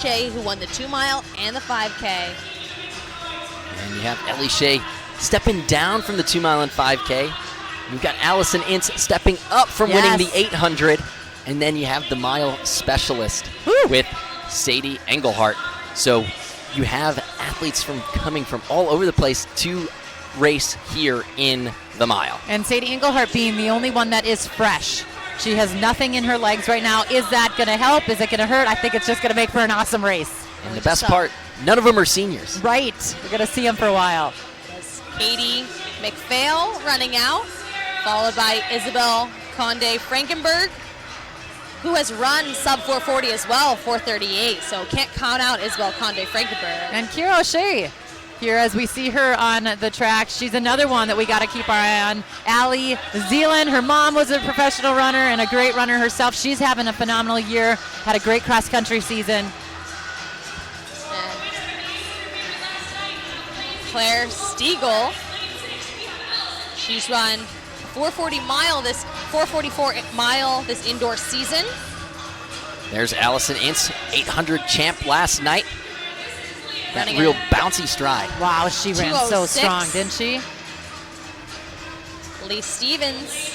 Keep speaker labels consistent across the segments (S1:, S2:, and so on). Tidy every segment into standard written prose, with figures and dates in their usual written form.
S1: Shea, who won the 2-mile and the 5K.
S2: And you have Ellie Shea stepping down from the 2-mile and 5K. You've got Allison Ince stepping up from winning the 800. And then you have the mile specialist with Sadie Engelhardt. So you have athletes coming from all over the place to race here in the mile.
S3: And Sadie Engelhardt being the only one that is fresh. She has nothing in her legs right now. Is that going to help? Is it going to hurt? I think it's just going to make for an awesome race.
S2: And the best part, none of them are seniors.
S3: Right. We're going to see them for a while.
S1: That's Katie McPhail running out, followed by Isabel Conde Frankenberg, who has run sub 440 as well, 438. So can't count out Isabel Conde Frankenberg.
S3: And Kira O'Shea here as we see her on the track. She's another one that we got to keep our eye on. Allie Zeeland, her mom was a professional runner and a great runner herself. She's having a phenomenal year, had a great cross-country season.
S1: And Claire Stiegel, she's run 444 mile this indoor season.
S2: There's Allison Ince, 800 champ last night. That
S1: Running
S2: real bouncy stride.
S3: Wow, she ran so strong, didn't she?
S1: Lee Stevens.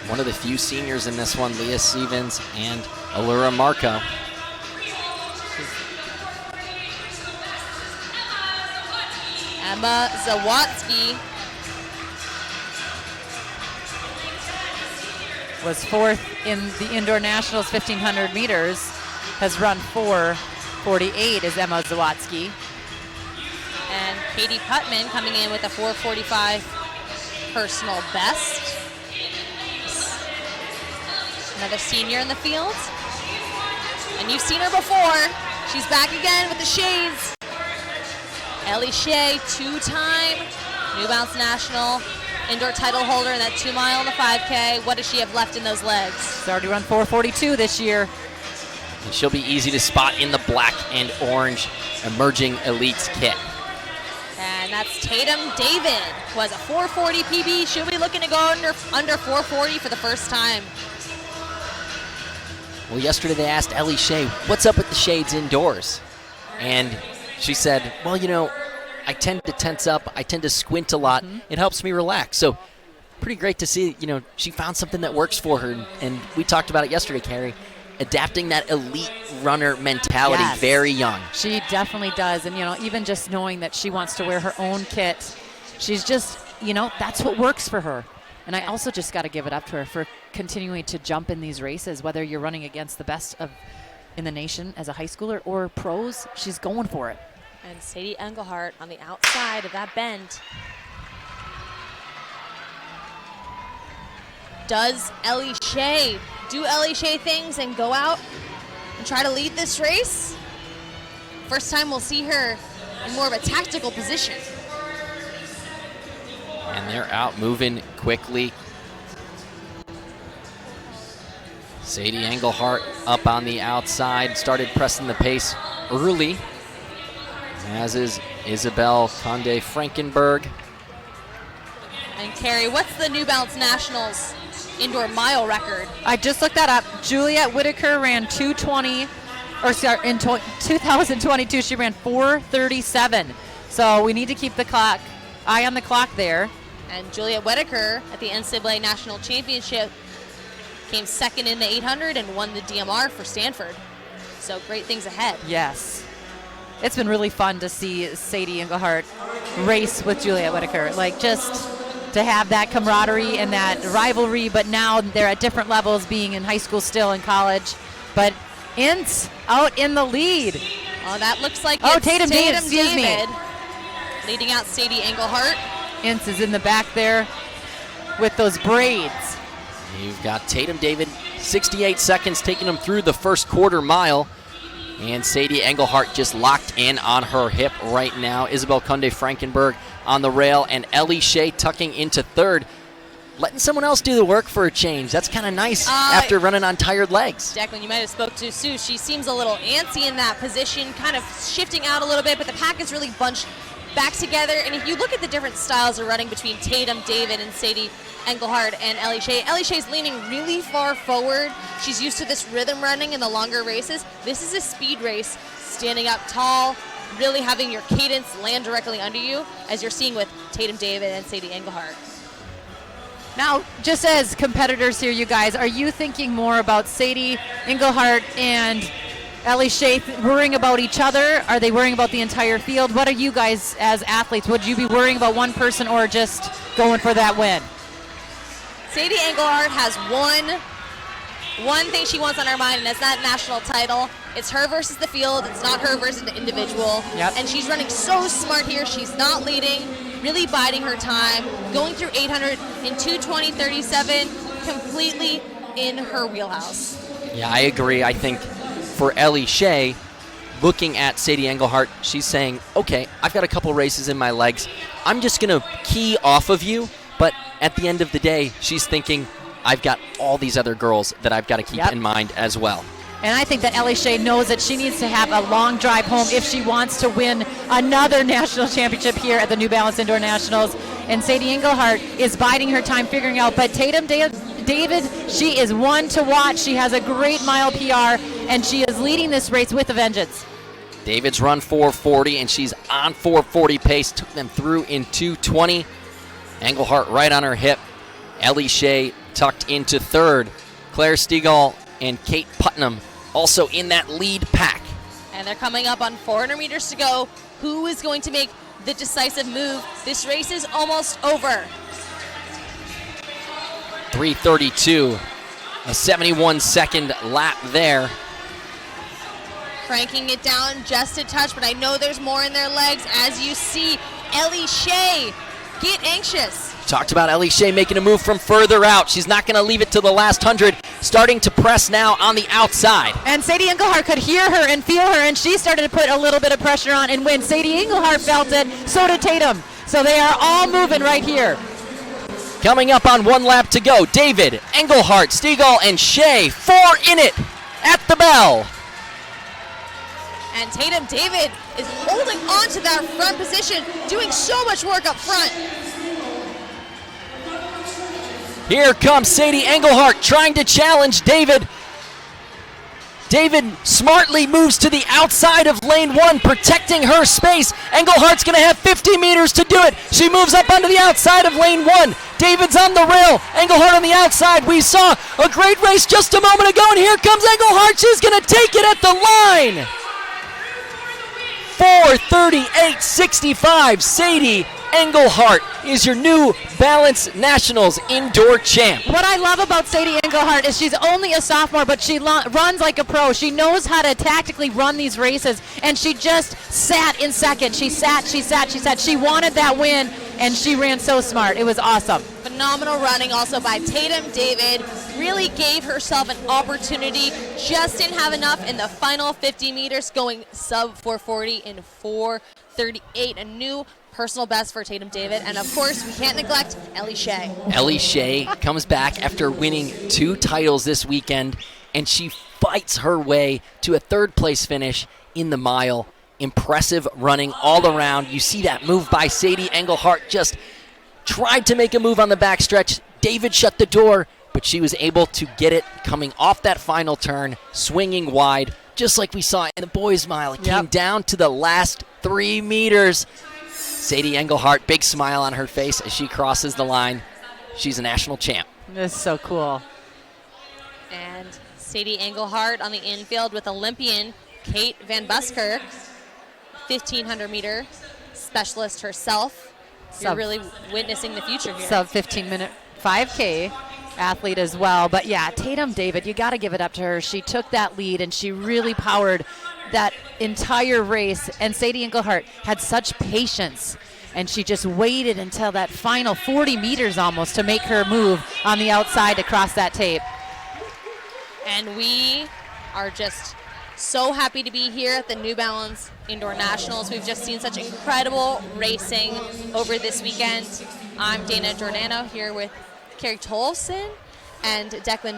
S2: One of the few seniors in this one, Leah Stevens and Allura Marco.
S1: Emma Zawatsky
S3: was fourth in the indoor nationals 1500 meters, has run 4:48 is Emma Zawatsky.
S1: And Katie Putman coming in with a 4:45 personal best. Another senior in the field. And you've seen her before. She's back again with the shades. Ellie Shea, two-time New Balance National indoor title holder in that 2-mile and the 5K. What does she have left in those legs?
S3: She's already run 4:42 this year.
S2: And she'll be easy to spot in the black and orange emerging elites kit.
S1: And that's Tatum David, who has a 440 PB. She'll be looking to go under 440 for the first time.
S2: Well, yesterday they asked Ellie Shea, what's up with the shades indoors? And she said, well, you know, I tend to tense up. I tend to squint a lot. It helps me relax. So pretty great to see, you know, she found something that works for her. And we talked about it yesterday, Carrie, adapting that elite runner mentality very young.
S3: She definitely does. And, you know, even just knowing that she wants to wear her own kit, she's just, you know, that's what works for her. And I also just got to give it up to her for continuing to jump in these races, whether you're running against the best in the nation as a high schooler or pros, she's going for it.
S1: And Sadie Engelhardt on the outside of that bend. Does Ellie Shea do Ellie Shea things and go out and try to lead this race? First time we'll see her in more of a tactical position.
S2: And they're out moving quickly. Sadie Engelhardt up on the outside, started pressing the pace early, as is Isabel Conde Frankenberg.
S1: And Carrie, what's the New Balance Nationals indoor mile record?
S3: I just looked that up. Juliet Whitaker ran 2:20, or sorry, in 2022 she ran 4:37. So we need to keep the eye on the clock there.
S1: And Juliet Whitaker at the NCAA National Championship came second in the 800 and won the DMR for Stanford. So great things ahead.
S3: Yes. It's been really fun to see Sadie Engelhardt race with Juliet Whitaker. Like, just to have that camaraderie and that rivalry, but now they're at different levels, being in high school still, in college. But Ince out in the lead.
S1: Oh, that looks like
S3: Tatum David, excuse me.
S1: Leading out Sadie Engelhardt.
S3: Ince is in the back there with those braids.
S2: You've got Tatum David, 68 seconds, taking him through the first quarter mile. And Sadie Engelhardt just locked in on her hip right now. Isabel Conde Frankenberg on the rail, and Ellie Shea tucking into third. Letting someone else do the work for a change. That's kind of nice after running on tired legs.
S1: Declan, you might have spoke to Sue. She seems a little antsy in that position, kind of shifting out a little bit, but the pack is really bunched back together. And if you look at the different styles of running between Tatum, David, and Sadie Engelhardt and Ellie Shea's leaning really far forward. She's used to this rhythm running in the longer races. This is a speed race, standing up tall, really having your cadence land directly under you, as you're seeing with Tatum, David, and Sadie Engelhardt.
S3: Now, just as competitors here, you guys, are you thinking more about Sadie Engelhardt and Ellie Shea worrying about each other? Are they worrying about the entire field? What are you guys as athletes? Would you be worrying about one person or just going for that win?
S1: Sadie Engelhardt has one thing she wants on her mind, and that's that national title. It's her versus the field. It's not her versus the individual.
S3: Yep.
S1: And she's running so smart here. She's not leading, really biding her time, going through 800 in 2:20.37, completely in her wheelhouse.
S2: Yeah, I agree. I think for Ellie Shea, looking at Sadie Engelhardt, she's saying, okay, I've got a couple races in my legs. I'm just going to key off of you. But at the end of the day, she's thinking, I've got all these other girls that I've got to keep in mind as well.
S3: And I think that Ellie Shea knows that she needs to have a long drive home if she wants to win another national championship here at the New Balance Indoor Nationals. And Sadie Engelhardt is biding her time, figuring out. But Tatum David, she is one to watch. She has a great mile PR, and she is leading this race with a vengeance.
S2: David's run 4:40, and she's on 4:40 pace. Took them through in 2:20. Engelhardt right on her hip. Ellie Shea tucked into third. Claire Stegall and Kate Putnam also in that lead pack.
S1: And they're coming up on 400 meters to go. Who is going to make the decisive move? This race is almost over.
S2: 3:32, a 71-second lap there.
S1: Cranking it down just a touch, but I know there's more in their legs. As you see, Ellie Shea get anxious.
S2: Talked about Ellie Shea making a move from further out. She's not going to leave it to the last 100. Starting to press now on the outside.
S3: And Sadie Engelhardt could hear her and feel her, and she started to put a little bit of pressure on. And when Sadie Engelhardt felt it, so did Tatum. So they are all moving right here.
S2: Coming up on one lap to go, David, Engelhardt, Stegall, and Shea, 4 in it at the bell.
S1: And Tatum David is holding on to that front position, doing so much work up front.
S2: Here comes Sadie Engelhardt trying to challenge David. David smartly moves to the outside of lane 1, protecting her space. Engelhardt's going to have 50 meters to do it. She moves up onto the outside of lane 1. David's on the rail. Engelhardt on the outside. We saw a great race just a moment ago, and here comes Engelhardt. She's going to take it at the line. 4:38.65. Sadie Engelhardt is your New Balance Nationals indoor champ.
S3: What I love about Sadie Engelhardt is she's only a sophomore, but she runs like a pro. She knows how to tactically run these races, and she just sat in second. She sat. She wanted that win, and she ran so smart. It was awesome.
S1: Phenomenal running also by Tatum David. Really gave herself an opportunity. Just didn't have enough in the final 50 meters, going sub 4:40 in 4:38. A new personal best for Tatum David. And of course, we can't neglect Ellie Shea.
S2: Ellie Shea comes back after winning 2 titles this weekend, and she fights her way to a 3rd place finish in the mile. Impressive running all around. You see that move by Sadie Engelhardt, just tried to make a move on the backstretch. David shut the door, but she was able to get it coming off that final turn, swinging wide, just like we saw in the boys' mile. It came down to the last 3 meters. Sadie Engelhardt, big smile on her face as she crosses the line. She's a national champ.
S3: This is so cool.
S1: And Sadie Engelhardt on the infield with Olympian Kate Van Busker, 1,500 meter specialist herself. You're really witnessing the future here.
S3: Sub 15-minute 5K athlete as well. But yeah, Tatum David, you got to give it up to her. She took that lead, and she really powered that entire race. And Sadie Engelhardt had such patience, and she just waited until that final 40 meters almost to make her move on the outside to cross that tape.
S1: And we are just so happy to be here at the New Balance Indoor Nationals. We've just seen such incredible racing over this weekend. I'm Dana Giordano here with Carrie Tolson and Declan